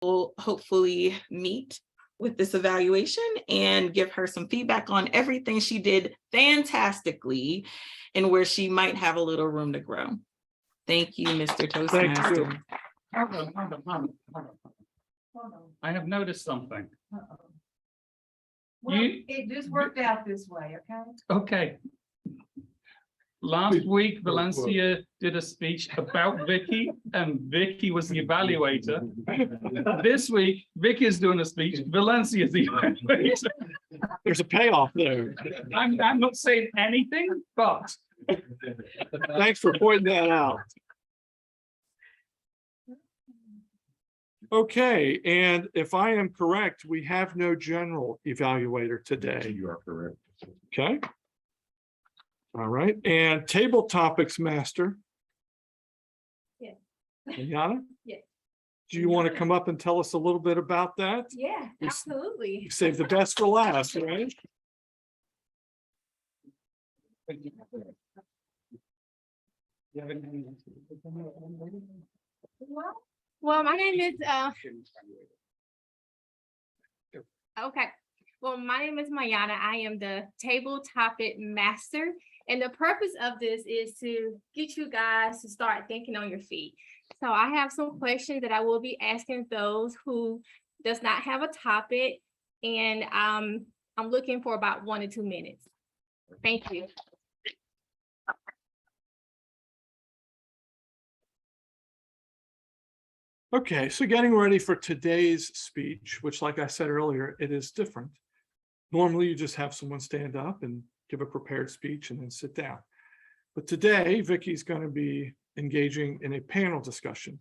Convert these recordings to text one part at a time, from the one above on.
will hopefully meet with this evaluation and give her some feedback on everything she did fantastically and where she might have a little room to grow. Thank you, Mr. Toastmaster. Hold on. I have noticed something. Well, it just worked out this way, okay? Okay. Last week, Valencia did a speech about Vicky, and Vicky was the evaluator. This week, Vicky is doing a speech, Valencia is the evaluator. There's a payoff there. I'm not saying anything, but Thanks for pointing that out. Okay, and if I am correct, we have no general evaluator today. You are correct. Okay. All right, and table topics master. Yes. Liana? Yes. Do you want to come up and tell us a little bit about that? Yeah, absolutely. You save the best for last, right? Well, my name is okay. Well, my name is Mayana. I am the table topic master. And the purpose of this is to get you guys to start thinking on your feet. So I have some questions that I will be asking those who does not have a topic. And I'm looking for about 1 to 2 minutes. Thank you. Okay, so getting ready for today's speech, which like I said earlier, it is different. Normally you just have someone stand up and give a prepared speech and then sit down. But today, Vicky's going to be engaging in a panel discussion.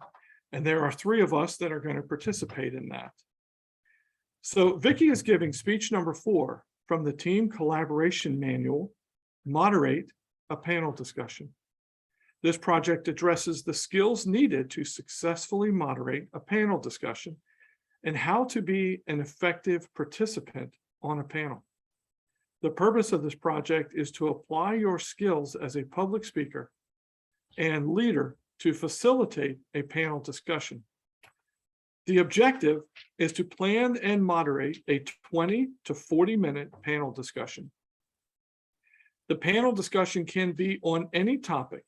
And there are 3 of us that are going to participate in that. So Vicky is giving speech number 4 from the Team Collaboration Manual, Moderate a Panel Discussion. This project addresses the skills needed to successfully moderate a panel discussion and how to be an effective participant on a panel. The purpose of this project is to apply your skills as a public speaker and leader to facilitate a panel discussion. The objective is to plan and moderate a 20 to 40-minute panel discussion. The panel discussion can be on any topic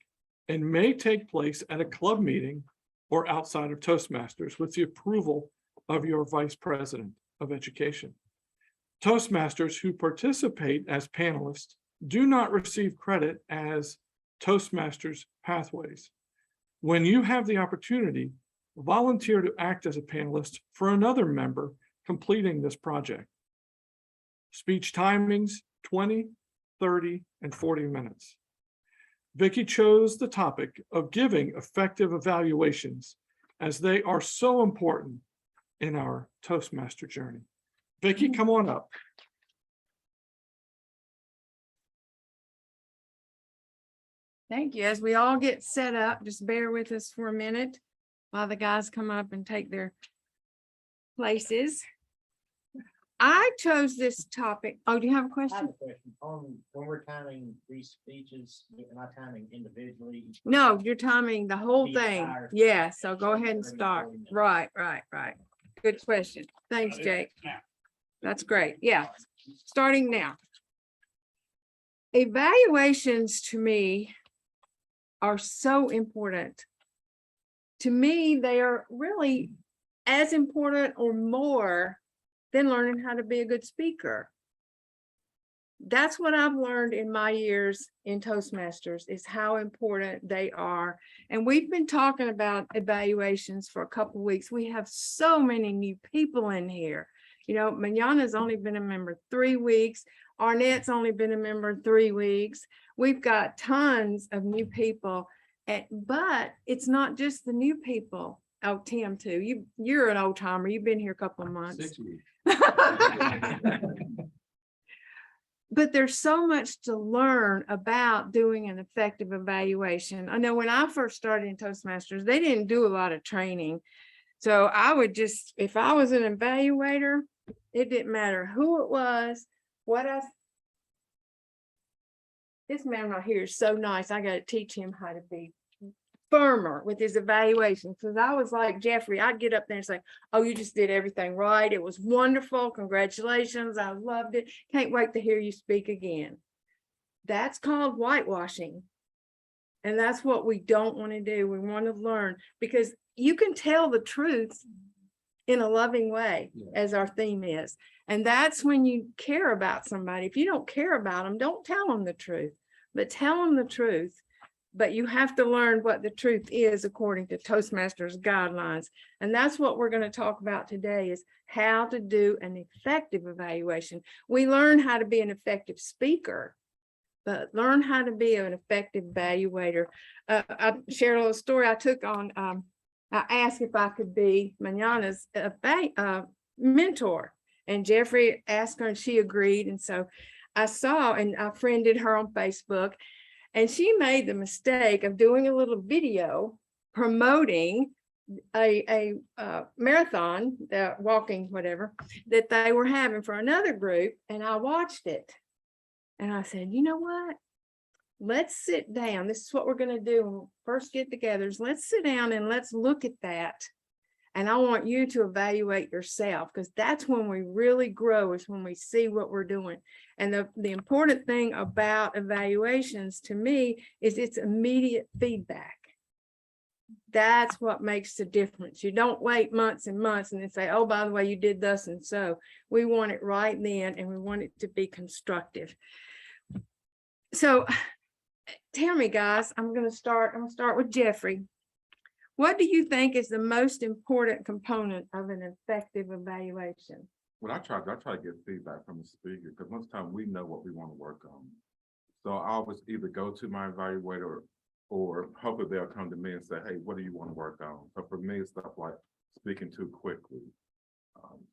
and may take place at a club meeting or outside of Toastmasters with the approval of your Vice President of Education. Toastmasters who participate as panelists do not receive credit as Toastmasters pathways. When you have the opportunity, volunteer to act as a panelist for another member completing this project. Speech timings, 20, 30, and 40 minutes. Vicky chose the topic of giving effective evaluations as they are so important in our Toastmaster journey. Vicky, come on up. Thank you. As we all get set up, just bear with us for a minute while the guys come up and take their places. I chose this topic. Oh, do you have a I have question? a question. When we're timing these speeches, am I timing individually? No, you're timing the whole The thing. entire- Yeah, so go ahead and 30, start. 40 minutes. Right. Good question. Thanks, Jake. That's great. Yeah, starting now. Evaluations to me are so important. To me, they are really as important or more than learning how to be a good speaker. That's what I've learned in my years in Toastmasters, is how important they are. And we've been talking about evaluations for a couple of weeks. We have so many new people in here. You know, Manana's only been a member 3 weeks. Arnett's only been a member 3 weeks. We've got tons of new people, but it's not just the new people. Oh, Tim too. You're an old timer. You've been here a couple of months. 6 weeks. But there's so much to learn about doing an effective evaluation. I know when I first started in Toastmasters, they didn't do a lot of training. So I would just, if I was an evaluator, it didn't matter who it was, this man right here is so nice. I got to teach him how to be firmer with his evaluations. Because I was like Jeffrey, I'd get up there and say, oh, you just did everything right. It was wonderful. Congratulations. I loved it. Can't wait to hear you speak again. That's called whitewashing. And that's what we don't want to do. We want to learn, because you can tell the truth in a loving way, as our theme is. And that's when you care about somebody. If you don't care about them, don't tell them the truth, but tell them the truth. But you have to learn what the truth is according to Toastmasters guidelines. And that's what we're going to talk about today, is how to do an effective evaluation. We learn how to be an effective speaker, but learn how to be an effective evaluator. I shared a little story I took on. I asked if I could be Manana's mentor, and Jeffrey asked her and she agreed. And so I saw, and I friended her on Facebook, and she made the mistake of doing a little video promoting a marathon, walking, whatever, that they were having for another group. And I watched it and I said, you know what? Let's sit down. This is what we're going to do when we first get together. Let's sit down and let's look at that. And I want you to evaluate yourself, because that's when we really grow, is when we see what we're doing. And the important thing about evaluations to me is it's immediate feedback. That's what makes the difference. You don't wait months and months and then say, oh, by the way, you did thus and so. We want it right then, and we want it to be constructive. So tell me, guys, I'm going to start with Jeffrey. What do you think is the most important component of an effective evaluation? Well, I try to get feedback from the speaker, because most of the time we know what we want to work on. So I always either go to my evaluator, or hopefully they'll come to me and say, hey, what do you want to work on? So for me, it's stuff like speaking too quickly,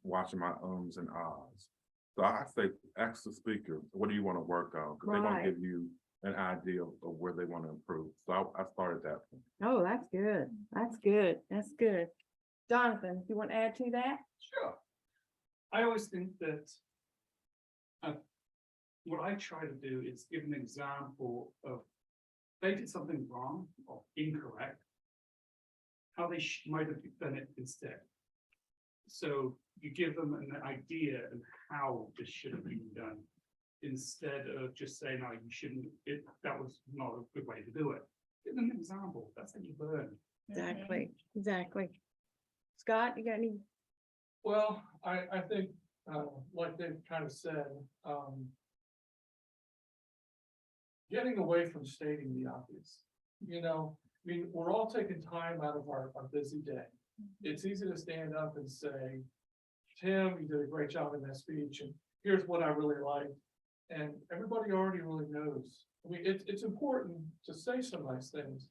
watching my ums and ahs. So I say, ask the speaker, what do you want to work on? Because they're going to give you an idea of where they want to improve. So I started that. Oh, that's good. That's good. That's good. Jonathan, do you want to add to that? Sure. I always think that what I try to do is give an example of they did something wrong or incorrect, how they might have done it instead. So you give them an idea of how this should have been done, instead of just saying, no, you shouldn't, that was not a good way to do it. Give them an example. That's how you learn. Exactly. Exactly. Scott, you got any? Well, I think, like they've kind of said, getting away from stating the obvious. You know, I mean, we're all taking time out of our busy day. It's easy to stand up and say, Tim, you did a great job in that speech, and here's what I really liked. And everybody already really knows. I mean, it's important to say some nice things.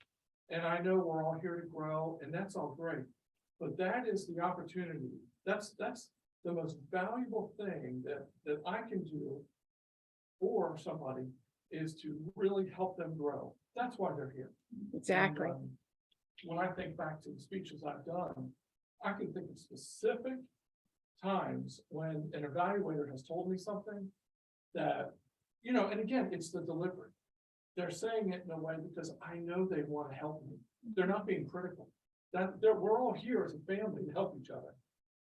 And I know we're all here to grow, and that's all great. But that is the opportunity. That's the most valuable thing that I can do for somebody, is to really help them grow. That's why they're here. Exactly. And, when I think back to the speeches I've done, I can think of specific times when an evaluator has told me something that, you know, and again, it's the delivery. They're saying it in a way because I know they want to help me. They're not being critical. We're all here as a family to help each other.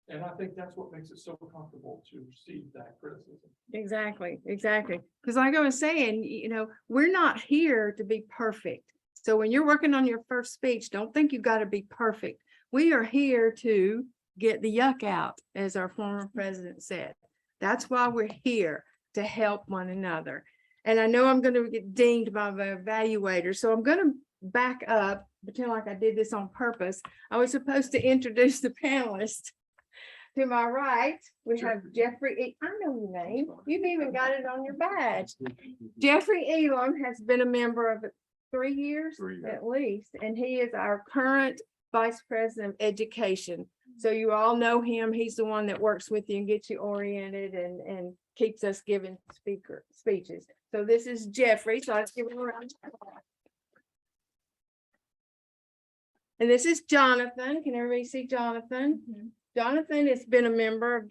And I think that's what makes it so comfortable to receive that criticism. Exactly. Exactly. Because like I was saying, you know, we're not here to be perfect. So when you're working on your first speech, don't think you got to be perfect. We are here to get the yuck out, as our former president said. That's why we're here, to help one another. And I know I'm going to get dinged by the evaluator, so I'm going to back up, pretend like I did this on purpose. I was supposed to introduce the panelists. To my right, we have Jeffrey. I know your name. You've even got it on your badge. Jeffrey Elam has been a member of 3 years 3 years. at least, and he is our current Vice President of Education. So you all know him. He's the one that works with you and gets you oriented and keeps us giving speeches. So this is Jeffrey. So let's give him a round of applause. And this is Jonathan. Can everybody see Jonathan? Mm-hmm. Jonathan has been a member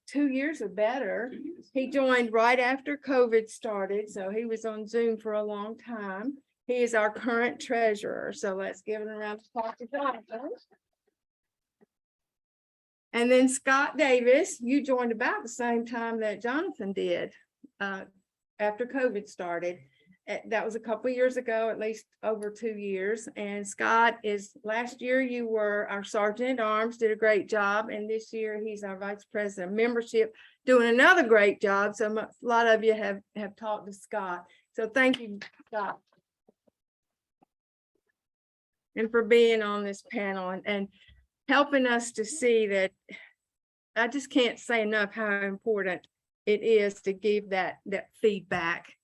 2 years or better. He joined right after COVID started, so he was on Zoom for a long time. He is our current treasurer, so let's give it a round of applause to Jonathan. And then Scott Davis, you joined about the same time that Jonathan did, after COVID started. That was a couple of years ago, at least over 2 years. And Scott last year you were our sergeant at arms, did a great job. And this year he's our vice president of membership, doing another great job. So a lot of you have talked to Scott. So thank you, Scott. And for being on this panel and helping us to see that. I just can't say enough how important it is to give that feedback.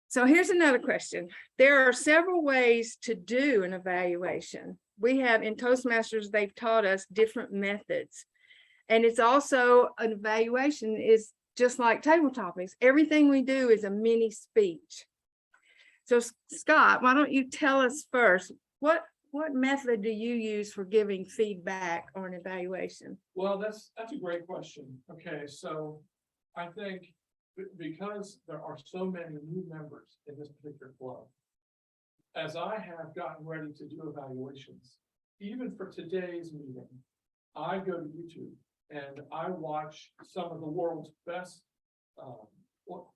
So here's another question. There are several ways to do an evaluation. We have in Toastmasters, they've taught us different methods. And it's also an evaluation is just like table topics. Everything we do is a mini speech. So Scott, why don't you tell us first, what method do you use for giving feedback or an evaluation? Well, that's a great question. Okay, so I think because there are so many new members in this particular club, as I have gotten ready to do evaluations, even for today's meeting, I go to YouTube and I watch some of the world's best,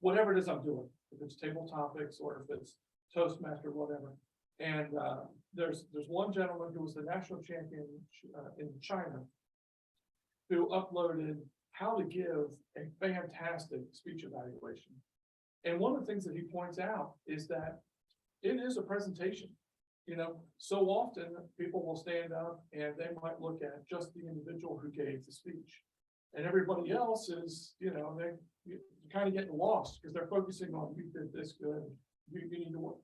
whatever it is I'm doing, if it's table topics or if it's Toastmaster, whatever. And there's one gentleman who was the national champion in China who uploaded how to give a fantastic speech evaluation. And one of the things that he points out is that it is a presentation. You know, so often people will stand up and they might look at just the individual who gave the speech. And everybody else is, you know, you're kind of getting lost because they're focusing on you did this good, you need to work.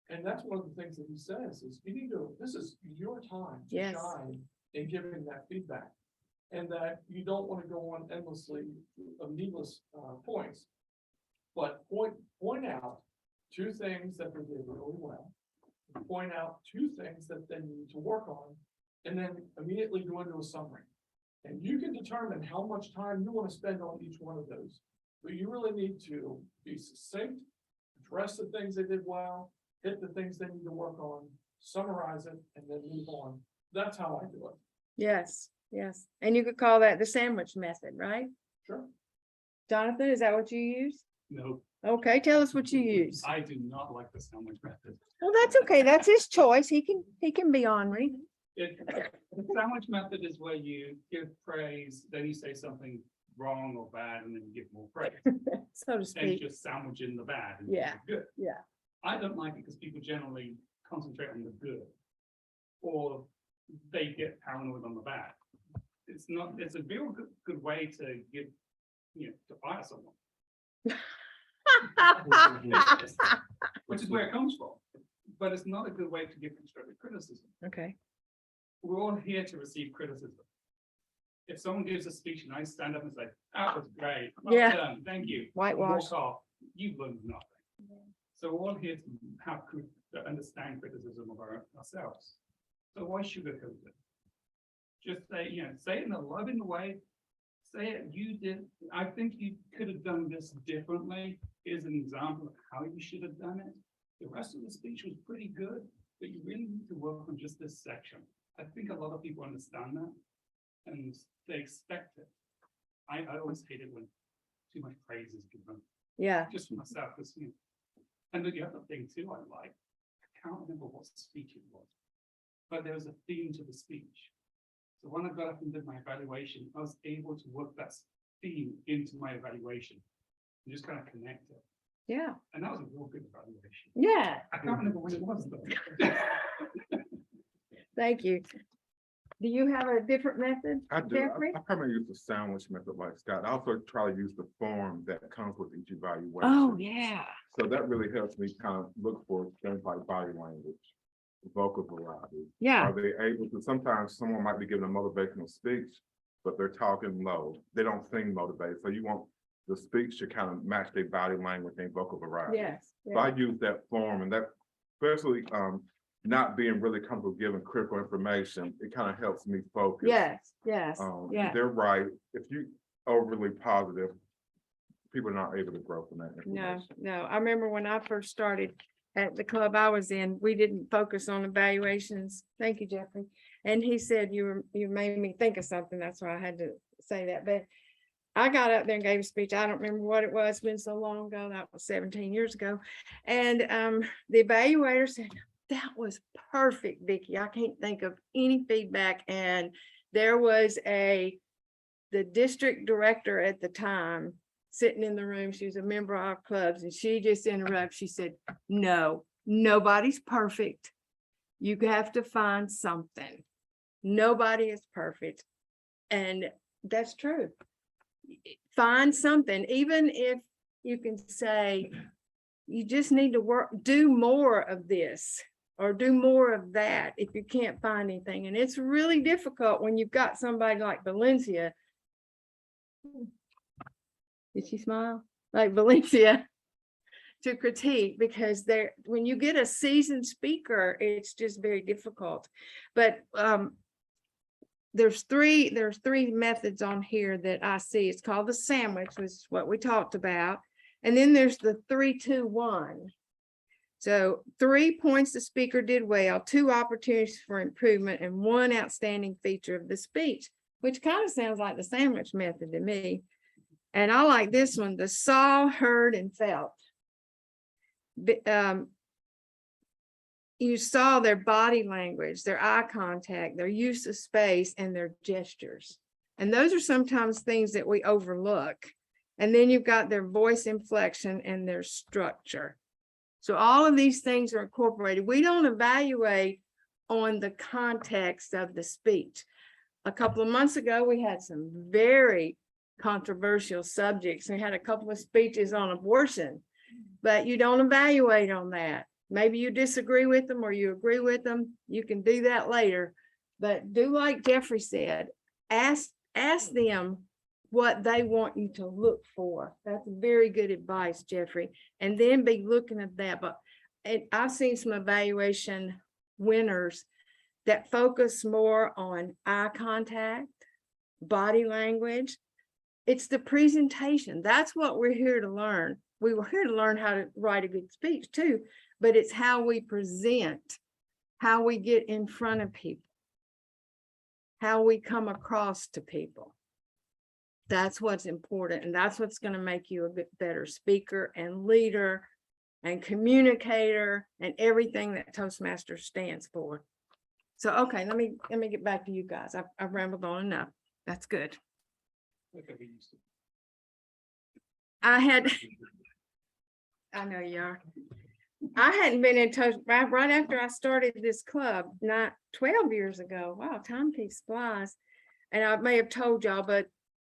And that's one of the things that he says is you need to, this is your time to Yes. shine in giving that feedback. And that you don't want to go on endlessly of needless points. But point out 2 things that they did really well. Point out 2 things that they need to work on. And then immediately go into a summary. And you can determine how much time you want to spend on each one of those. But you really need to be succinct, address the things they did well, hit the things they need to work on, summarize it, and then move on. That's how I do it. Yes, yes. And you could call that the sandwich method, right? Sure. Jonathan, is that what you use? No, Okay, tell us what you use. I do not like the sandwich method. Well, that's okay. That's his choice. He can be ornery. The sandwich method is where you give praise, then you say something wrong or bad, and then you give more praise. So to And speak. just sandwich in the bad. and Yeah. Good. Yeah. I don't like it because people generally concentrate on the good. Or they get paranoid on the bad. It's a real good way to give, to fire someone. Which is where it comes from. But it's not a good way to give constructive criticism. Okay. We're all here to receive criticism. If someone gives a speech and I stand up and say, that was great, well Yeah. done, thank you. Whitewash. Walk off, you've learned nothing. So we're all here to understand criticism of ourselves. So why sugarcoat it? Just say, say it in a loving way. Say it, you did, I think you could have done this differently. Here's an example of how you should have done it. The rest of the speech was pretty good, but you really need to work on just this section. I think a lot of people understand that and they expect it. I always hate it when too much praise is given, Yeah. just for myself, because and the other thing too, I can't remember what speech it was, but there was a theme to the speech. So when I got up and did my evaluation, I was able to work that theme into my evaluation and just kind of connect it. Yeah. And that was a real good evaluation. Yeah. I can't remember what it was though. Thank you. Do you have a different method, I do. Jeffrey? I primarily use the sandwich method like Scott. I also try to use the form that comes with each evaluation. Oh, yeah. So that really helps me kind of look for things like body language, vocal variety. Yeah. Are they able to, sometimes someone might be giving a motivational speech, but they're talking low. They don't seem motivated. So you want the speech to kind of match their body language and vocal variety. Yes. So I use that form, and that, especially not being really comfortable giving critical information, it kind of helps me focus. Yes, yes, yeah. They're right. If you overly positive, people are not able to grow from that No, information. no. I remember when I first started at the club I was in, we didn't focus on evaluations. Thank you, Jeffrey. And he said, you made me think of something. That's why I had to say that. But I got up there and gave a speech. I don't remember what it was. It's been so long ago. That was 17 years ago. And the evaluator said, that was perfect, Vicki. I can't think of any feedback. And there was the district director at the time sitting in the room. She was a member of our clubs, and she just interrupted. She said, no, nobody's perfect. You have to find something. Nobody is perfect. And that's true. Find something, even if you can say, you just need to do more of this or do more of that if you can't find anything. And it's really difficult when you've got somebody like Valencia. Did she smile? Like Valencia to critique, because when you get a seasoned speaker, it's just very difficult. But there's three methods on here that I see. It's called the sandwich, which is what we talked about. And then there's the 3-2-1. So 3 points the speaker did well, 2 opportunities for improvement, and 1 outstanding feature of the speech, which kind of sounds like the sandwich method to me. And I like this one, the saw, heard, and felt. You saw their body language, their eye contact, their use of space, and their gestures. And those are sometimes things that we overlook. And then you've got their voice inflection and their structure. So all of these things are incorporated. We don't evaluate on the context of the speech. A couple of months ago, we had some very controversial subjects. We had a couple of speeches on abortion, but you don't evaluate on that. Maybe you disagree with them or you agree with them. You can do that later, but do like Jeffrey said, ask them what they want you to look for. That's very good advice, Jeffrey. And then be looking at that. But I've seen some evaluation winners that focus more on eye contact, body language. It's the presentation. That's what we're here to learn. We were here to learn how to write a good speech too, but it's how we present, how we get in front of people, how we come across to people. That's what's important. And that's what's going to make you a bit better speaker and leader and communicator and everything that Toastmasters stands for. So, okay, let me get back to you guys. I've rambled on enough. That's good. I know you are. I hadn't been in touch right after I started this club, not 12 years ago. Wow, time keeps flies. And I may have told y'all, but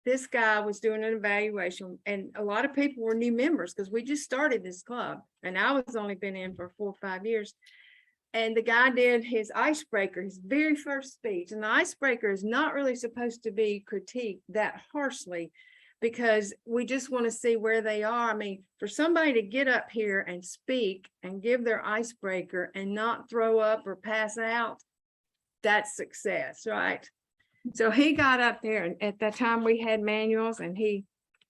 this guy was doing an evaluation, and a lot of people were new members because we just started this club, and I was only been in for 4 or 5 years. And the guy did his icebreaker, his very first speech. And the icebreaker is not really supposed to be critiqued that harshly, because we just want to see where they are. I mean, for somebody to get up here and speak and give their icebreaker and not throw up or pass out, that's success, right? So he got up there, and at that time we had manuals, and he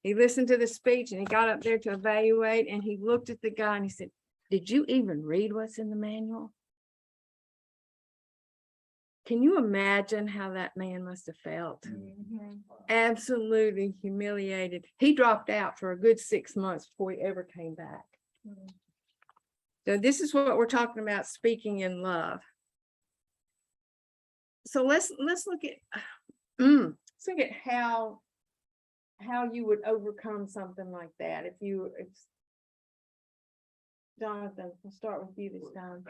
listened to the speech, and he got up there to evaluate, and he looked at the guy and he said, "Did you even read what's in the manual?" Can you imagine how that man must have felt? Mhm. Absolutely humiliated. He dropped out for a good 6 months before he ever came back. Mhm. So this is what we're talking about, speaking in love. So let's look at how you would overcome something like that. If Jonathan, we'll start with you this time.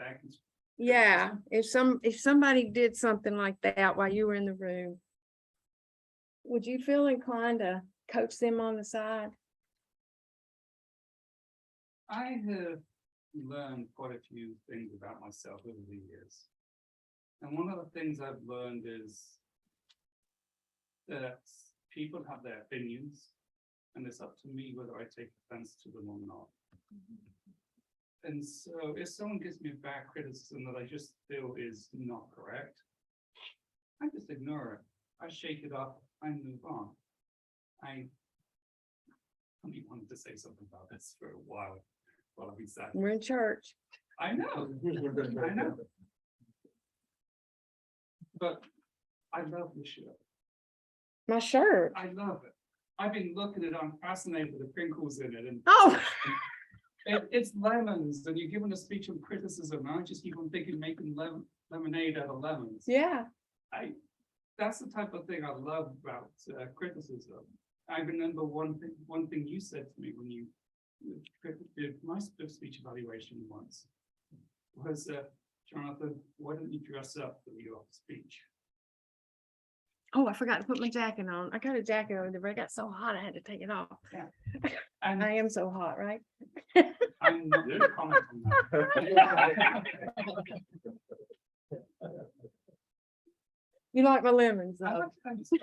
Yeah, if somebody did something like that while you were in the room, would you feel inclined to coach them on the side? I have learned quite a few things about myself over the years. And one of the things I've learned is that people have their opinions, and it's up to me whether I take offense to them or not. And so if someone gives me a bad criticism that I just feel is not correct, I just ignore it. I shake it up, I move on. I wanted to say something about this for a while I've been sad. We're in church. I know, I know. But I love this show. My shirt. I love it. I've been looking at it, I'm fascinated with the crinkles in it, and Oh, it's lemons, and you're giving a speech on criticism, and I just keep on thinking making lemonade out of lemons. yeah. That's the type of thing I love about criticism. I remember one thing you said to me when you did my speech evaluation once was, Jonathan, why don't you dress up for your speech? Oh, I forgot to put my jacket on. I got a jacket over there, but I got so hot I had to take it off. And I am so hot, right? I'm not going to comment on that. You like my lemons, I though.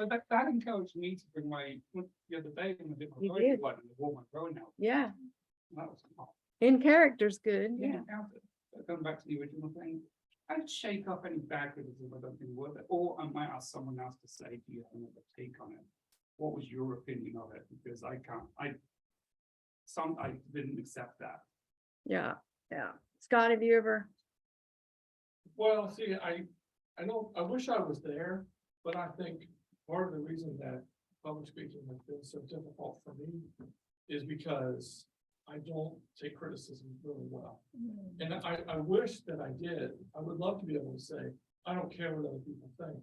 like that encouraged me to bring my, the other day, when I did my You voice did. one, and wore my growing out. Yeah, That was hot. in character's good. Yeah, Yeah. counted. But going back to the original thing, I'd shake off any bad criticism I don't think worth it, or I might ask someone else to say, do you have another take on it? What was your opinion of it? Because I didn't accept that. Yeah, yeah. Scott, have you ever? Well, see, I know, I wish I was there, but I think part of the reason that public speaking has been so difficult for me is because I don't take criticism really well. And I wish that I did. I would love to be able to say, I don't care what other people think.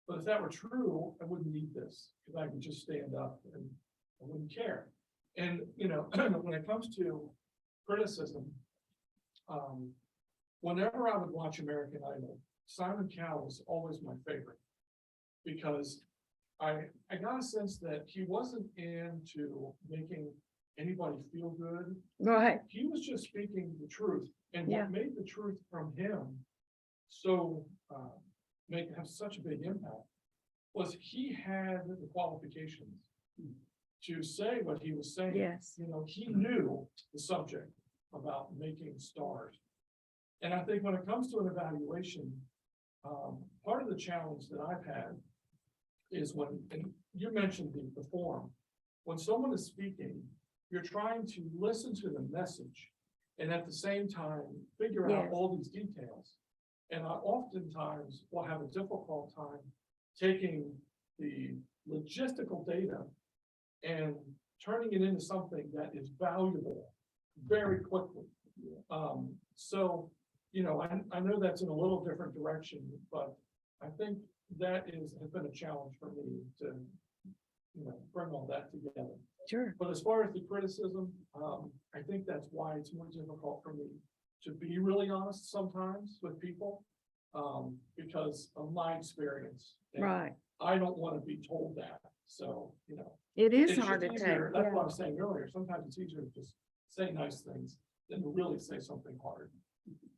But if that were true, I wouldn't need this, because I could just stand up and I wouldn't care. And, you know, when it comes to criticism, whenever I would watch American Idol, Simon Cowell was always my favorite. Because I got a sense that he wasn't into making anybody feel good. Right. He was just speaking the truth, and Yeah. what made the truth from him so have such a big impact was he had the qualifications to say what he was saying. Yes. You know, he knew the subject about making stars. And I think when it comes to an evaluation, part of the challenge that I've had is when, and you mentioned the form, when someone is speaking, you're trying to listen to the message and at the same time figure out Yes. all these details. And I oftentimes will have a difficult time taking the logistical data and turning it into something that is valuable very quickly. So, you know, I know that's in a little different direction, but I think that has been a challenge for me to, you know, bring all that together. Sure. But as far as the criticism, I think that's why it's more difficult for me to be really honest sometimes with people, because of my experience. And Right. I don't want to be told that, so, you know. It is it's hard to just take. easier. That's what I Yeah. was saying earlier, sometimes it's easier to just say nice things than to really say something hard.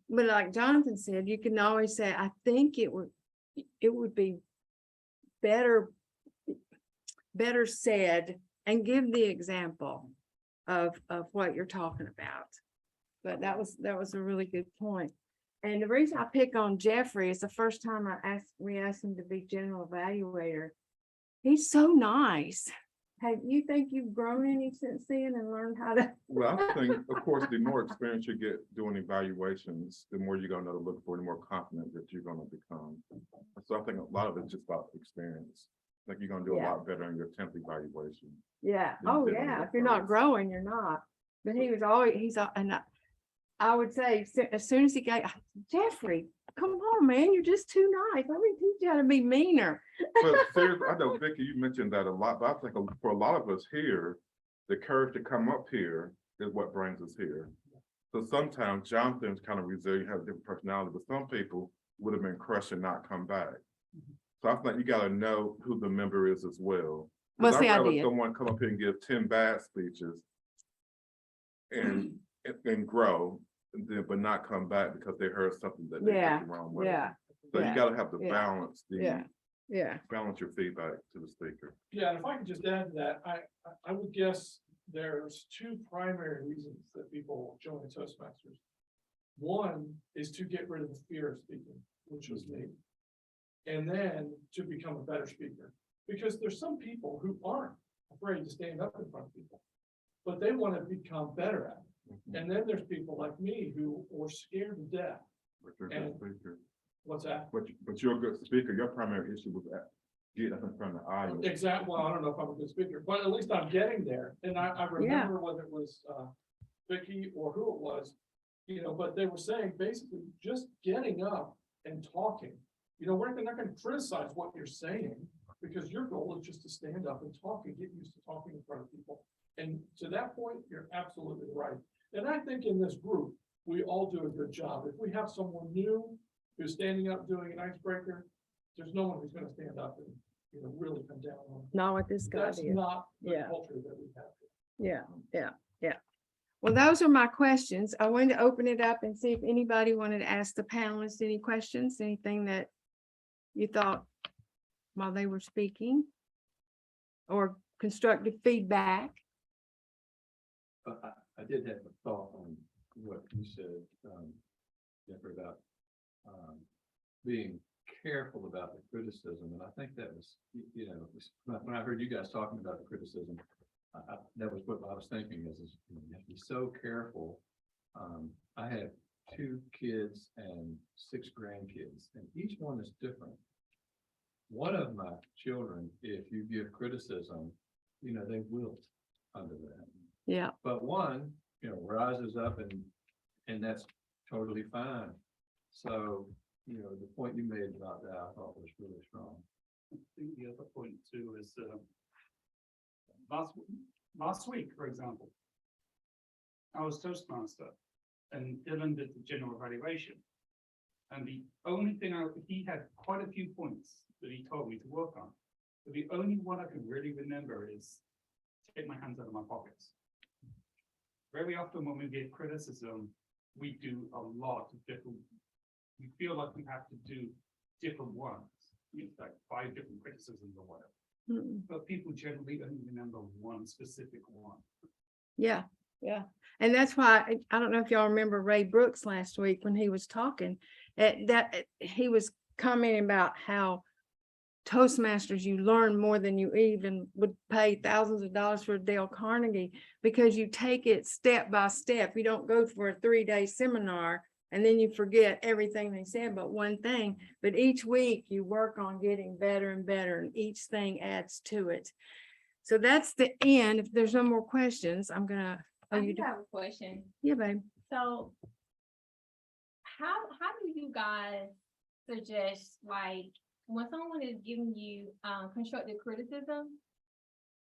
But like Jonathan said, you can always say, I think it would be better said, and give the example of what you're talking about. But that was a really good point. And the reason I pick on Jeffrey is the first time we asked him to be general evaluator. He's so nice. Have you think you've grown any since then and learned how to? Well, I think, of course, the more experience you get doing evaluations, the more you're gonna know to look for, the more confident that you're gonna become. So I think a lot of it's just about experience. Like you're gonna do a Yeah. lot better in your 10th evaluation. Yeah, than you oh did on yeah, your if you're not first. growing, you're not. But he was always, and I would say, as soon as he got, Jeffrey, come on, man, you're just too nice. Let me teach you how to be meaner. But seriously, I know, Vicky, you mentioned that a lot, but I think for a lot of us here, the courage to come up here is what brings us here. So sometimes Jonathan's kind of resilient, has a different personality, but some people would have been crushed and not come back. So I think you gotta know who the member is as well. 'Cause Well, see, I I'd rather did. someone come up here and give 10 bad speeches and grow, but not come back because they heard something that they Yeah, took the wrong way. Yeah, So yeah, you gotta have to yeah, balance yeah. balance your feedback to the speaker. Yeah, and if I could just add to that, I would guess there's two primary reasons that people join Toastmasters. One is to get rid of the fear of speaking, which was me. And then to become a better speaker, because there's some people who aren't afraid to stand up in front of people, but they want to become better at it. And then there's people like me who are scared to death. But you're a good And- speaker. What's that? But you're a good speaker. Your primary issue was that getting up in front of the audience. Exactly. Well, I don't know if I'm a good speaker, but at least I'm getting there. And I remember whether it was Vicky or who it was, but they were saying basically just getting up and talking. We're not gonna criticize what you're saying because your goal is just to stand up and talk and get used to talking in front of people. And to that point, you're absolutely right. And I think in this group, we all do a good job. If we have someone new who's standing up doing an icebreaker, there's no one who's gonna stand up and, really come down on them. Not what this guy That's did. not the Yeah. culture that we have. Yeah. Well, those are my questions. I wanted to open it up and see if anybody wanted to ask the panelists any questions, anything that you thought while they were speaking, or constructive feedback. I did have a thought on what you said, Jennifer, about being careful about the criticism, and I think that was, when I heard you guys talking about the criticism, that was what I was thinking is you have to be so careful. I have 2 kids and 6 grandkids, and each one is different. One of my children, if you give criticism, they wilt under that. Yeah, But one, rises up and that's totally fine. So, the point you made about that, I thought was really strong. I think the other point too is, last week, for example, I was Toastmaster and Dylan did the general evaluation. And the only thing he had quite a few points that he told me to work on. But the only one I can really remember is take my hands out of my pockets. Very often when we get criticism, we do a lot of different, we feel like we have to do different ones. It's like 5 different criticisms or whatever. Mm, But people generally only remember one specific one. yeah. And that's why, I don't know if y'all remember Ray Brooks last week when he was talking, he was commenting about how Toastmasters, you learn more than you even would pay thousands of dollars for Dale Carnegie, because you take it step by step. You don't go for a 3-day seminar and then you forget everything they said but one thing. But each week you work on getting better and better, and each thing adds to it. So that's the end. If there's no more questions, I'm gonna. Oh, I you do do? have a question. Yeah, babe. So how do you guys suggest, like, when someone is giving you constructive criticism,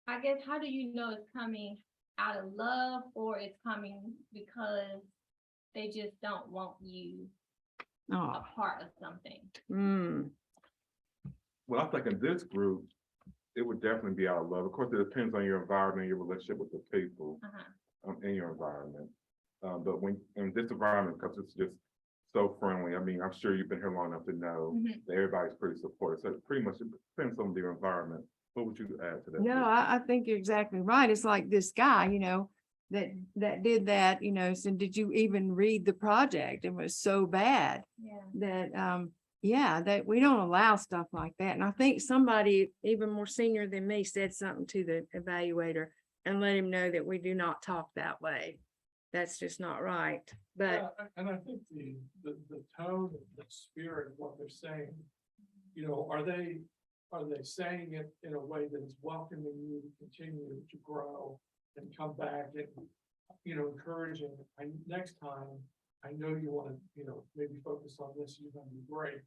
I guess, how do you know it's coming out of love or it's coming because they just don't want you Oh, a part of something? Well, I think in this group, it would definitely be out of love. Of course, it depends on your environment, your relationship with the people in your environment. But when in this environment, because it's just so friendly, I mean, I'm sure you've been here long enough to know that everybody's pretty supportive. So it pretty much depends on their environment. What would you add to that? no, I think you're exactly right. It's like this guy, that did that, said, did you even read the project? It was so bad Yeah. that, that we don't allow stuff like that. And I think somebody even more senior than me said something to the evaluator and let him know that we do not talk that way. That's just not right. But Yeah, and I think the tone, the spirit of what they're saying, are they saying it in a way that is welcoming you to continue to grow and come back and, encouraging, next time, I know you want to, maybe focus on this, you're going to be great,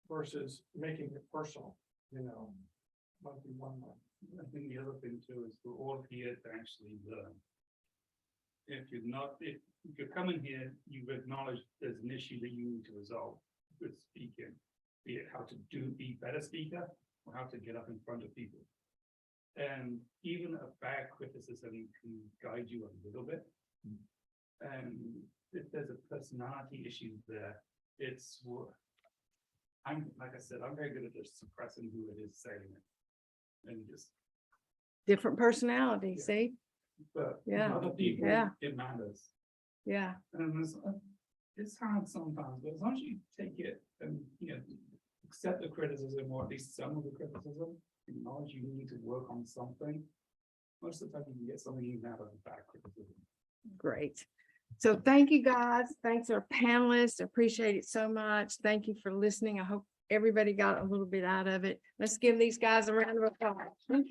versus making it personal, might be one way. I think the other thing too is we're all here to actually learn. If you're coming here, you've acknowledged there's an issue that you need to resolve with speaking, be it how to be a better speaker or how to get up in front of people. And even a bad criticism can guide you a little bit. And if there's a personality issue there, like I said, I'm very good at just suppressing who it is saying it. And just, different personality, Yeah. see? but Yeah. other people, Yeah. it matters. Yeah. And it's hard sometimes, but as long as you take it and, accept the criticism, or at least some of the criticism, acknowledge you need to work on something, most of the time you can get something even out of bad criticism. Great. So thank you, guys. Thanks our panelists. Appreciate it so much. Thank you for listening. I hope everybody got a little bit out of it. Let's give these guys a round of applause.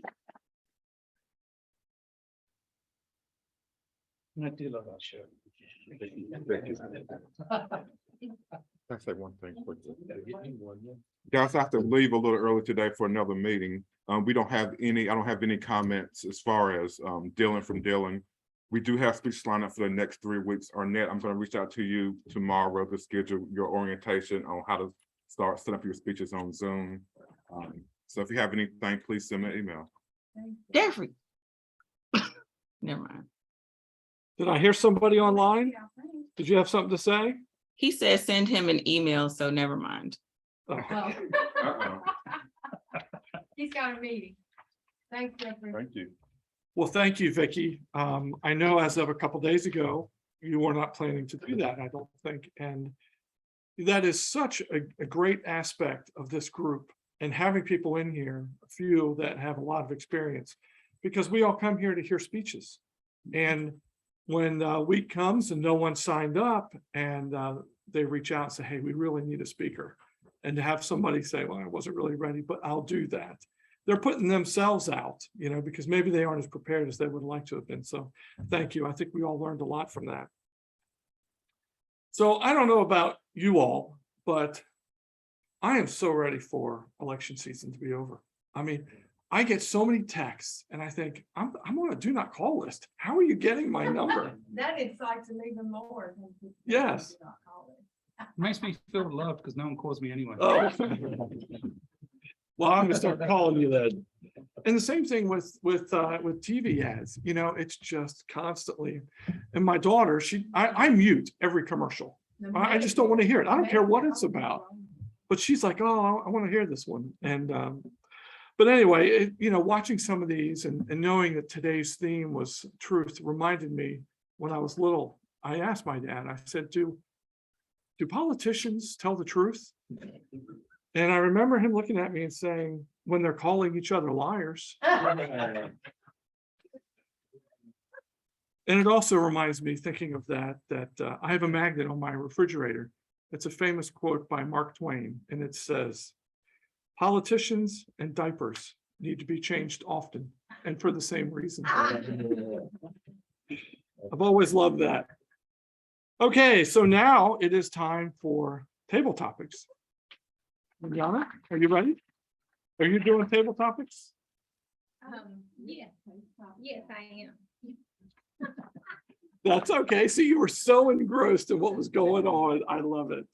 I do love that show. Can I say one thing quickly? Guys, I have to leave a little early today for another meeting. We don't have any, I don't have any comments as far as Dylan from Dylan. We do have speeches lined up for the next 3 weeks. Arnett, I'm going to reach out to you tomorrow to schedule your orientation on how to start setting up your speeches on Zoom. So if you have anything, please send me an email. Jeffrey. Never mind. Did I hear somebody online? Did you have something to say? He said send him an email, so never mind. Oh. Uh-oh. He's got a meeting. Thanks, Jeffrey. Thank you. Well, thank you, Vicky. I know as of a couple days ago, you were not planning to do that, I don't think. And that is such a great aspect of this group, and having people in here, a few that have a lot of experience, because we all come here to hear speeches. And when week comes and no one signed up, and they reach out and say, hey, we really need a speaker. And to have somebody say, well, I wasn't really ready, but I'll do that. They're putting themselves out, you know, because maybe they aren't as prepared as they would like to have been. So thank you. I think we all learned a lot from that. So I don't know about you all, but I am so ready for election season to be over. I mean, I get so many texts and I think, I'm on a do not call list. How are you getting my number? That excites them even more. Yes. Makes me feel loved because no one calls me anyway. Oh. Well, I'm gonna start calling you then. And the same thing with TV ads, you know, it's just constantly. And my daughter, I mute every commercial. I just don't want to hear it. I don't care what it's about. But she's like, oh, I want to hear this one. And but anyway, you know, watching some of these and knowing that today's theme was truth reminded me when I was little, I asked my dad, I said, do politicians tell the truth? And I remember him looking at me and saying, when they're calling each other liars. And it also reminds me, thinking of that I have a magnet on my refrigerator. It's a famous quote by Mark Twain, and it says, politicians and diapers need to be changed often and for the same reason. I've always loved that. Okay, so now it is time for table topics. Yana, are you ready? Are you doing table topics? Yes, I am. That's okay. See, you were so engrossed in what was going on. I love it.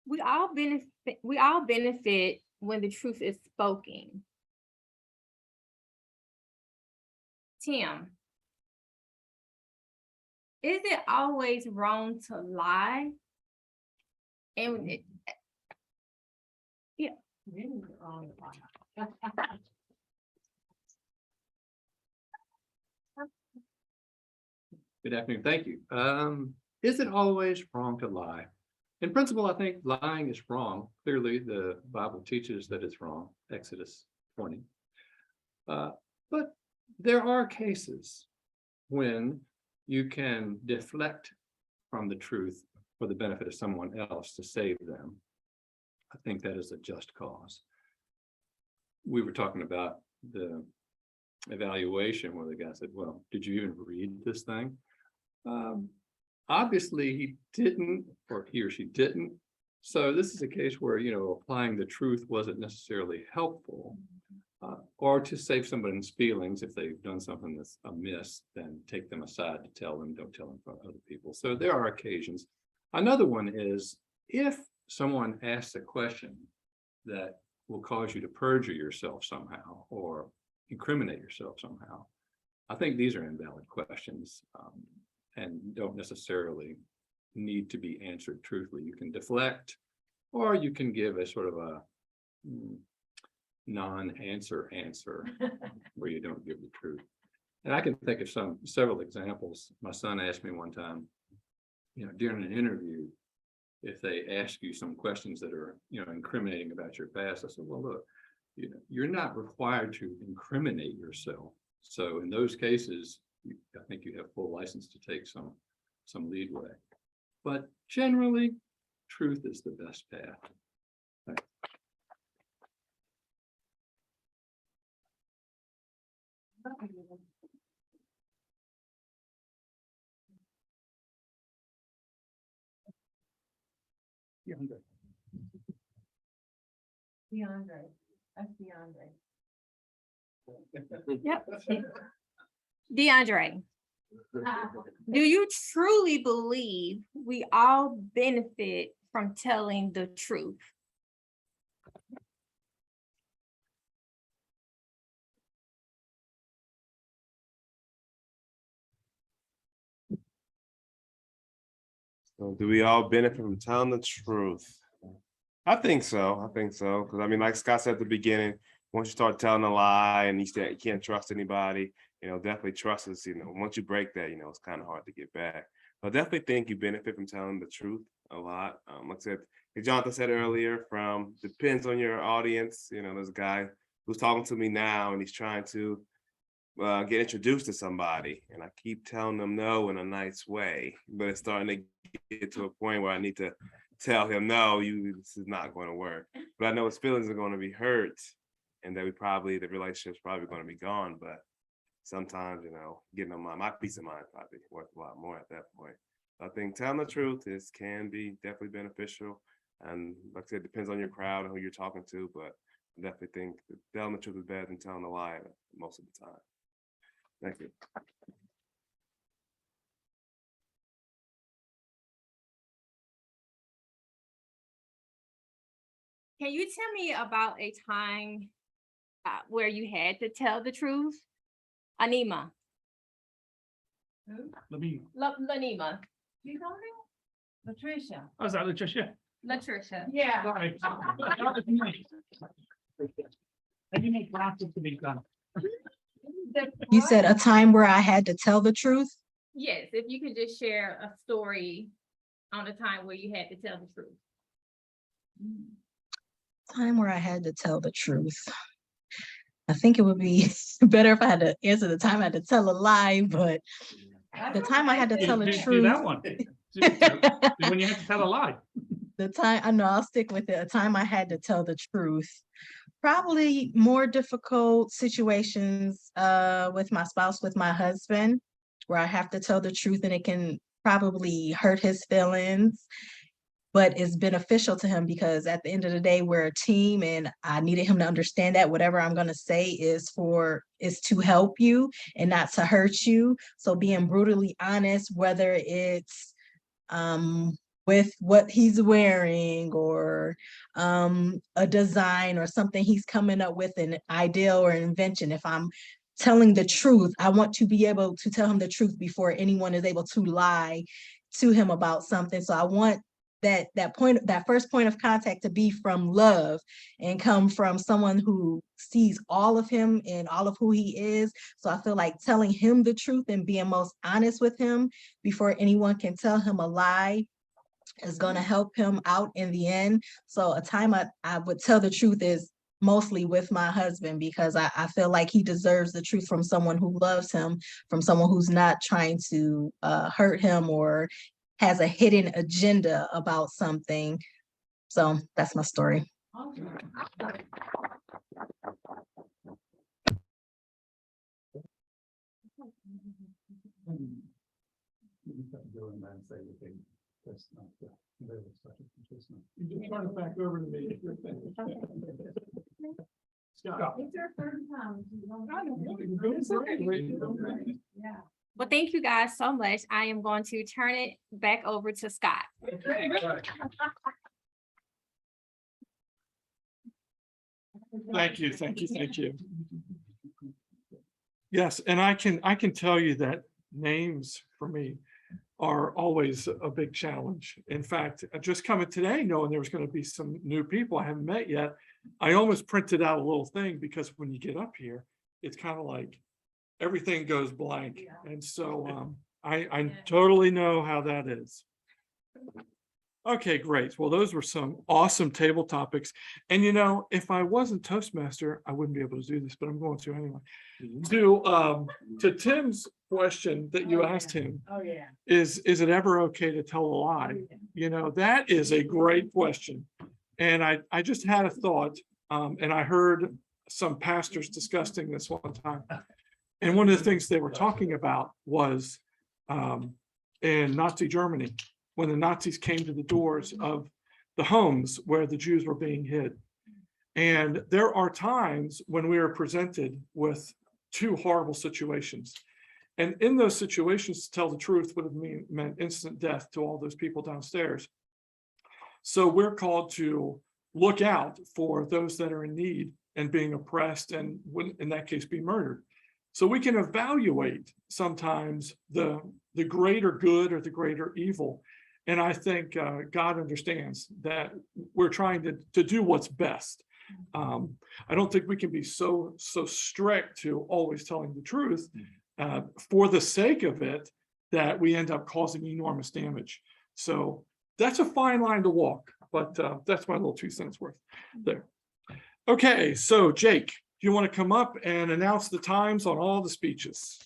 We all benefit when the truth is spoken. Tim, is it always wrong to lie? And yeah. Good afternoon. Thank you. Is it always wrong to lie? In principle, I think lying is wrong. Clearly, the Bible teaches that it's wrong, Exodus 20. But there are cases when you can deflect from the truth for the benefit of someone else to save them. I think that is a just cause. We were talking about the evaluation where the guy said, well, did you even read this thing? Obviously he didn't, or he or she didn't. So this is a case where, you know, applying the truth wasn't necessarily helpful. Or to save somebody's feelings, if they've done something that's amiss, then take them aside to tell them, don't tell them in front of other people. So there are occasions. Another one is if someone asks a question that will cause you to perjure yourself somehow or incriminate yourself somehow. I think these are invalid questions and don't necessarily need to be answered truthfully. You can deflect, or you can give a sort of a non-answer answer where you don't give the truth. And I can think of several examples. My son asked me one time, you know, during an interview, if they ask you some questions that are, incriminating about your past, I said, well, look, you're not required to incriminate yourself. So in those cases, I think you have full license to take some leadway. But generally, truth is the best path. DeAndre, that's DeAndre. Yep. DeAndre, do you truly believe we all benefit from telling the truth? So do we all benefit from telling the truth? I think so. Because I mean, like Scott said at the beginning, once you start telling a lie and you can't trust anybody, definitely trust us. Once you break that, it's kind of hard to get back. I definitely think you benefit from telling the truth a lot. Like I said, like Jonathan said earlier, depends on your audience. There's a guy who's talking to me now and he's trying to get introduced to somebody, and I keep telling them no in a nice way, but it's starting to get to a point where I need to tell him, no, this is not going to work. But I know his feelings are going to be hurt, and that the relationship's probably going to be gone. But sometimes, getting on my peace of mind probably worth a lot more at that point. I think telling the truth can be definitely beneficial, and like I said, it depends on your crowd and who you're talking to. But I definitely think that telling the truth is better than telling a lie most of the time. Thank you. Can you tell me about a time where you had to tell the truth? Anima. Let me, Lanima. You know me? Latricia. how's that, Latricia? Latricia. Yeah. Sorry. I didn't make glasses to be done. You said a time where I had to tell the truth? Yes, if you could just share a story on a time where you had to tell the truth. Time where I had to tell the truth. I think it would be better if I had to answer the time I had to tell a lie, but the time I had to tell the Do truth. that one. When you have to tell a lie. The time, I know, I'll stick with it. A time I had to tell the truth. Probably more difficult situations with my spouse, with my husband, where I have to tell the truth and it can probably hurt his feelings, but it's beneficial to him because at the end of the day, we're a team and I needed him to understand that whatever I'm going to say is to help you and not to hurt you. So being brutally honest, whether it's with what he's wearing or a design or something he's coming up with, an idea or an invention. If I'm telling the truth, I want to be able to tell him the truth before anyone is able to lie to him about something. So I want that first point of contact to be from love and come from someone who sees all of him and all of who he is. So I feel like telling him the truth and being most honest with him before anyone can tell him a lie is going to help him out in the end. So a time I would tell the truth is mostly with my husband, because I feel like he deserves the truth from someone who loves him, from someone who's not trying to hurt him or has a hidden agenda about something. So that's my story. You just turn it back over to me. Scott. It's our third time. Yeah. Well, thank you guys so much. I am going to turn it back over to Scott. Thank you. Yes, and I can tell you that names for me are always a big challenge. In fact, just coming today, knowing there was going to be some new people I haven't met yet, I almost printed out a little thing because when you get up here, it's kind of like everything goes blank. And so I totally know how that is. Okay, great. Well, those were some awesome table topics. And you know, if I wasn't Toastmaster, I wouldn't be able to do this, but I'm going to anyway. To Tim's question that you asked him, Oh, yeah. is it ever okay to tell a lie? You know, that is a great question. And I just had a thought, and I heard some pastors discussing this one time. And one of the things they were talking about was in Nazi Germany, when the Nazis came to the doors of the homes where the Jews were being hid. And there are times when we are presented with two horrible situations. And in those situations, to tell the truth would have meant instant death to all those people downstairs. So we're called to look out for those that are in need and being oppressed, and would, in that case, be murdered. So we can evaluate sometimes the greater good or the greater evil. And I think God understands that we're trying to do what's best. I don't think we can be so strict to always telling the truth for the sake of it, that we end up causing enormous damage. So that's a fine line to walk, but that's my little 2 cents worth there. Okay, so Jake, do you want to come up and announce the times on all the speeches?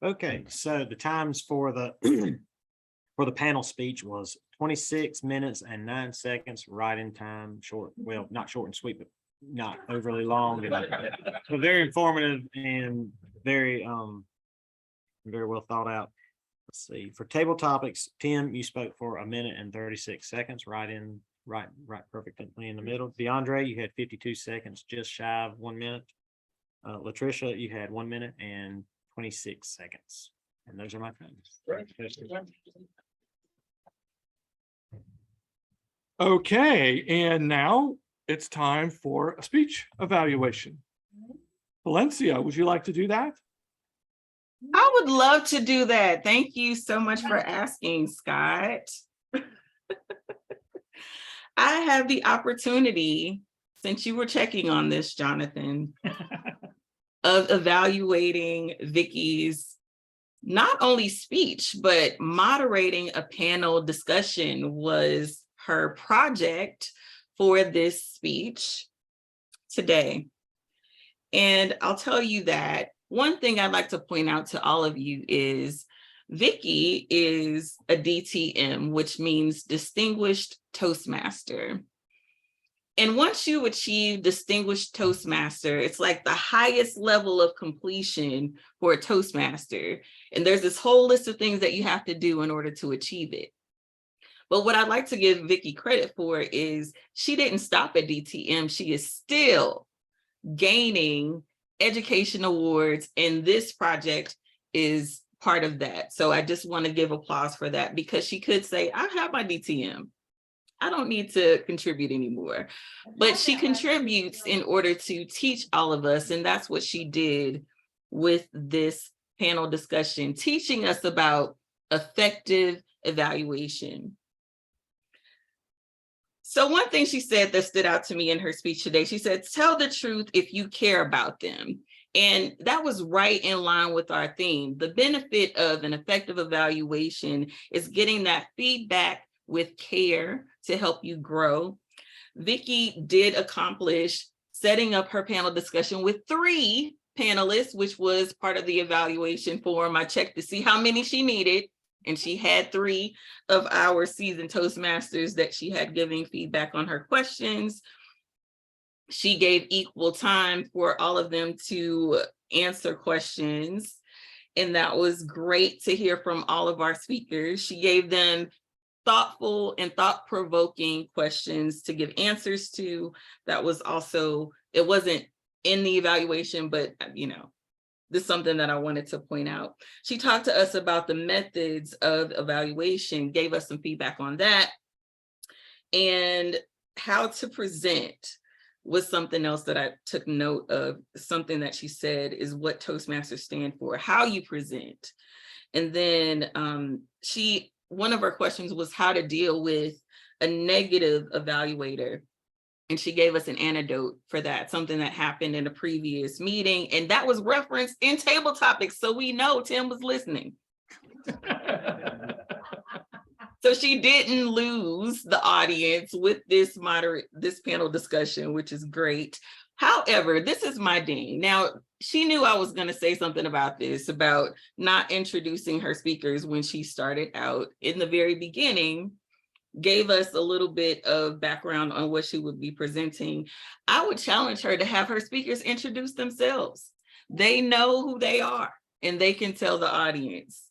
Okay, so the times for the for the panel speech was 26 minutes and 9 seconds, right in time, short, well, not short and sweet, but not overly long. But very informative and very well thought out. Let's see, for table topics, Tim, you spoke for 1 minute and 36 seconds, right perfectly in the middle. DeAndre, you had 52 seconds, just shy of 1 minute. Latricia, you had 1 minute and 26 seconds. And those are my times. Okay, and now it's time for a speech evaluation. Valencia, would you like to do that? I would love to do that. Thank you so much for asking, Scott. I have the opportunity, since you were checking on this, Jonathan, of evaluating Vicky's not only speech, but moderating a panel discussion was her project for this speech today. And I'll tell you that one thing I'd like to point out to all of you is Vicky is a DTM, which means Distinguished Toastmaster. And once you achieve Distinguished Toastmaster, it's like the highest level of completion for a Toastmaster. And there's this whole list of things that you have to do in order to achieve it. But what I'd like to give Vicky credit for is she didn't stop at DTM. She is still gaining education awards, and this project is part of that. So I just want to give applause for that, because she could say, I have my DTM. I don't need to contribute anymore, but she contributes in order to teach all of us. And that's what she did with this panel discussion, teaching us about effective evaluation. So one thing she said that stood out to me in her speech today, she said, tell the truth if you care about them. And that was right in line with our theme. The benefit of an effective evaluation is getting that feedback with care to help you grow. Vicky did accomplish setting up her panel discussion with 3 panelists, which was part of the evaluation form. I checked to see how many she needed, and she had 3 of our seasoned Toastmasters that she had giving feedback on her questions. She gave equal time for all of them to answer questions, and that was great to hear from all of our speakers. She gave them thoughtful and thought-provoking questions to give answers to. That was also, it wasn't in the evaluation, but this is something that I wanted to point out. She talked to us about the methods of evaluation, gave us some feedback on that, and how to present was something else that I took note of. Something that she said is what Toastmasters stand for, how you present. And then one of her questions was how to deal with a negative evaluator. And she gave us an anecdote for that, something that happened in a previous meeting. And that was referenced in table topics. So we know Tim was listening. So she didn't lose the audience with this panel discussion, which is great. However, this is my ding. Now, she knew I was going to say something about this, about not introducing her speakers when she started out in the very beginning, gave us a little bit of background on what she would be presenting. I would challenge her to have her speakers introduce themselves. They know who they are and they can tell the audience.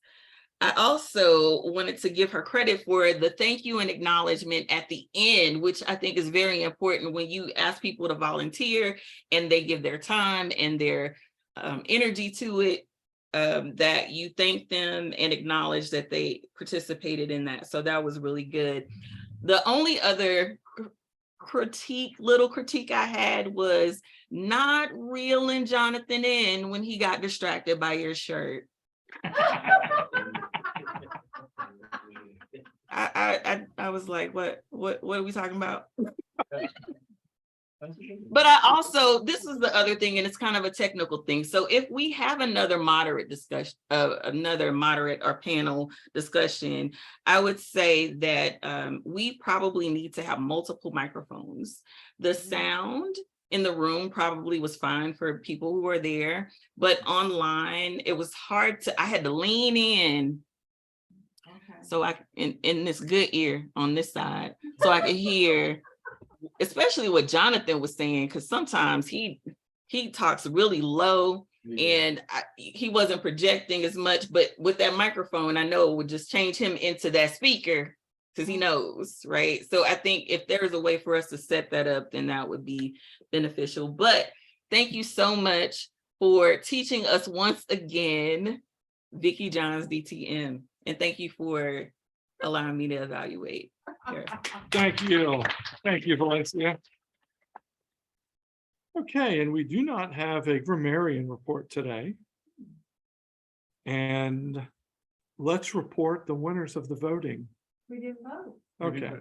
I also wanted to give her credit for the thank you and acknowledgement at the end, which I think is very important when you ask people to volunteer and they give their time and their energy to it, that you thank them and acknowledge that they participated in that. So that was really good. The only other little critique I had was not reeling Jonathan in when he got distracted by your shirt. I was like, what are we talking about? But I also, this is the other thing, and it's kind of a technical thing. So if we have another moderate discussion, another moderate or panel discussion, I would say that we probably need to have multiple microphones. The sound in the room probably was fine for people who were there, but online, it was hard I had to lean in. So I, in this good ear on this side, so I could hear, especially what Jonathan was saying, because sometimes he talks really low and he wasn't projecting as much, but with that microphone, I know it would just change him into that speaker because he knows, right? So I think if there's a way for us to set that up, then that would be beneficial. But thank you so much for teaching us once again, Vicki Johns, DTM. And thank you for allowing me to evaluate. Thank you. Thank you, Valencia. Okay, and we do not have a grammarian report today. And let's report the winners of the voting. We didn't vote. Okay.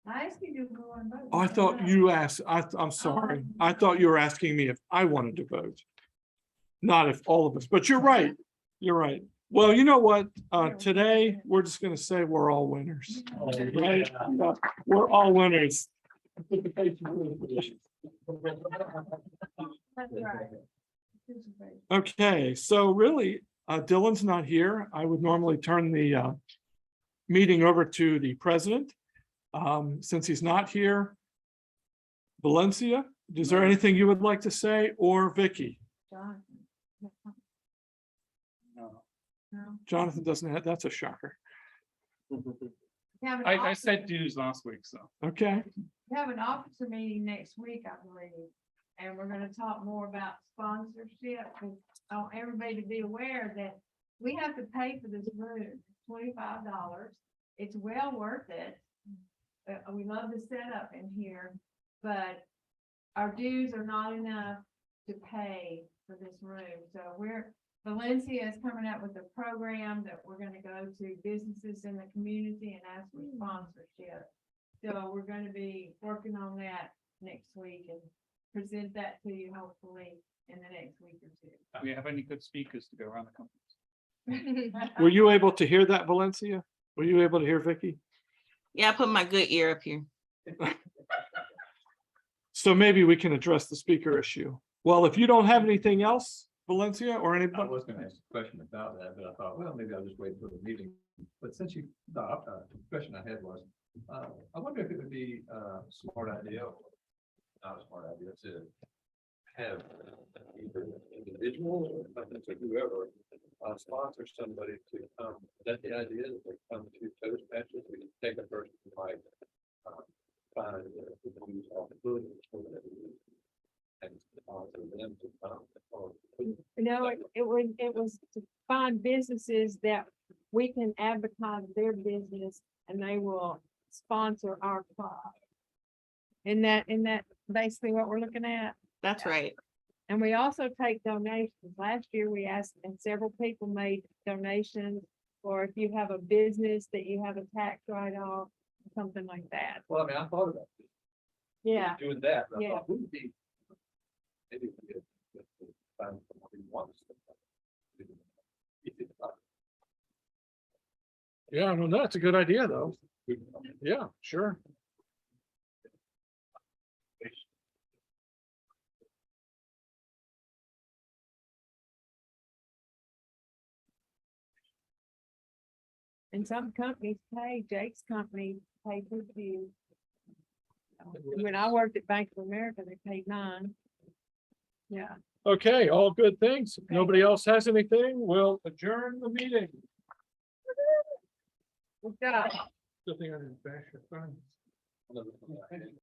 I asked you to go and vote. Oh, I thought you asked, I'm sorry. I thought you were asking me if I wanted to vote. Not if all of us, but you're right. You're right. Well, you know what? Today, we're just going to say we're all winners. Right? Yeah, we're all winners. Okay, so really, Dylan's not here. I would normally turn the meeting over to the president. Since he's not here, Valencia, is there anything you would like to say, or Vicki? Jonathan doesn't have, that's a shocker. I said dues last week, so. Okay, We have an officer meeting next week, I believe, and we're gonna talk more about sponsorship. And I want everybody to be aware that we have to pay for this room, $25. It's well worth it. We love the setup in here, but our dues are not enough to pay for this room. So Valencia is coming up with a program that we're gonna go to businesses in the community and ask for sponsorship. So we're gonna be working on that next week and present that to you hopefully in the next week or two. Do we have any good speakers to go around the conference? were you able to hear that, Valencia? Were you able to hear Vicki? Yeah, I put my good ear up here. So maybe we can address the speaker issue. Well, if you don't have anything else, Valencia or I anybody, was gonna ask a question about that, but I thought, well, maybe I'll just wait for the meeting. But since you, the question I had was, I wonder if it would be a smart idea, or not a smart idea, to have either individual or whoever sponsor somebody to come. That's the idea, that they come to Toastmasters, we take a person who might find the use of the and sponsor them to come. No, it was to find businesses that we can advertise their business and they will sponsor our club. Isn't that basically what we're looking at? That's right. And we also take donations. Last year we asked, and several people made donations, or if you have a business that you have a tax write-off, something like that. Well, I mean, I thought about this. Yeah. Doing that. I Yeah. thought, wouldn't it be- maybe we could find someone who wants to. Yeah, no, that's a good idea, though. Yeah, sure. And some companies pay, Jake's company paid his dues. When I worked at Bank of America, they paid mine. Yeah. Okay, all good things. If nobody else has anything, we'll adjourn the meeting. Good job. Good thing I didn't bash your phone.